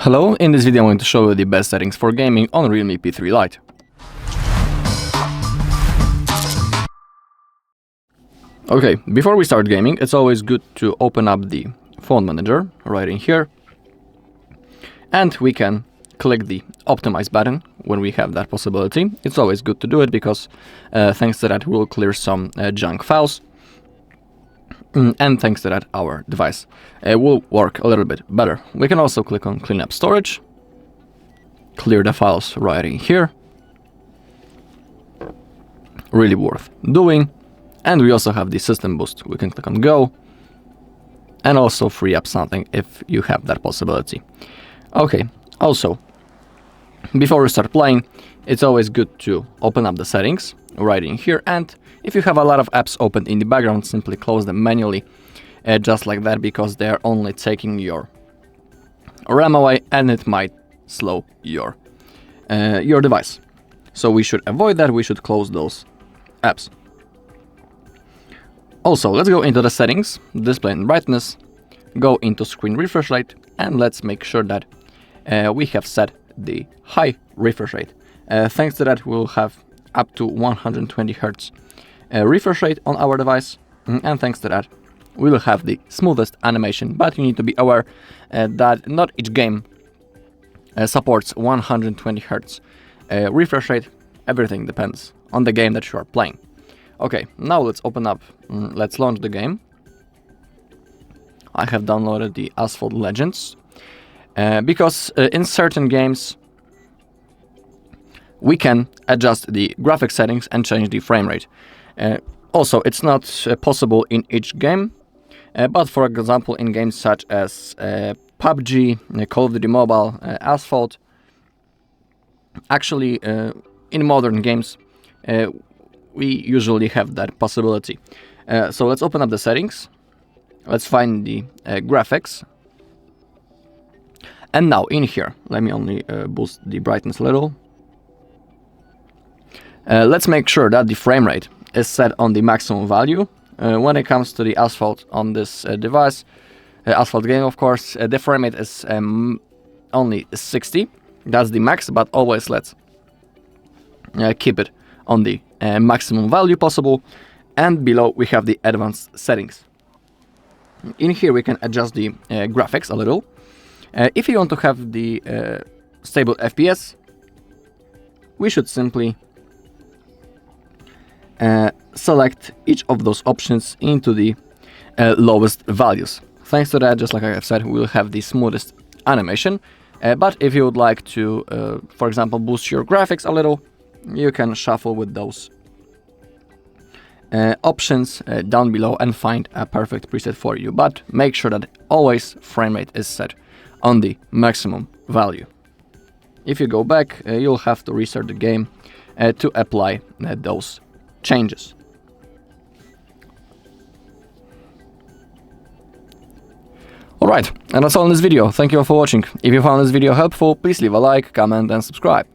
Hello, in this video I'm going to show you the best settings for gaming on REALME P3 Lite. Okay, before we start gaming, it's always good to open up the phone manager right in here. And we can click the optimize button when we have that possibility. It's always good to do it because thanks to that we'll clear some junk files. And thanks to that our device will work a little bit better. We can also click on clean up storage, clear the files right in here. Really worth doing. And we also have the system boost. We can click on go and also free up something if you have that possibility. Okay, also before we start playing, it's always good to open up the settings right in here, and if you have a lot of apps open in the background, simply close them manually just like that, because they are only taking your RAM away and it might slow your device. So we should avoid that. We should close those apps. Also, let's go into the settings, display and brightness, go into screen refresh rate, and let's make sure that we have set the high refresh rate. Thanks to that, we'll have up to 120 Hz refresh rate on our device, and thanks to that, we will have the smoothest animation. But you need to be aware that not each game supports 120 Hz refresh rate. Everything depends on the game that you are playing. Okay, now let's open up, let's launch the game. I have downloaded the Asphalt Legends because in certain games we can adjust the graphic settings and change the frame rate. Also, it's not possible in each game, but for example in games such as PUBG, Call of Duty Mobile, Asphalt, actually in modern games we usually have that possibility. So let's open up the settings, let's find the graphics, and now in here, let me only boost the brightness a little. Let's make sure that the frame rate is set on the maximum value. When it comes to the Asphalt on this device, Asphalt game of course, the frame rate is only 60. That's the max, but always let's keep it on the maximum value possible. And below we have the advanced settings. In here we can adjust the graphics a little. If you want to have the stable FPS, we should simply select each of those options into the lowest values. Thanks to that, just like I have said, we will have the smoothest animation. But if you would like to, for example, boost your graphics a little, you can shuffle with those options down below and find a perfect preset for you. But make sure that always frame rate is set on the maximum value. If you go back, you'll have to restart the game to apply those changes. Alright, and that's all in this video. Thank you all for watching. If you found this video helpful, please leave a like, comment and subscribe.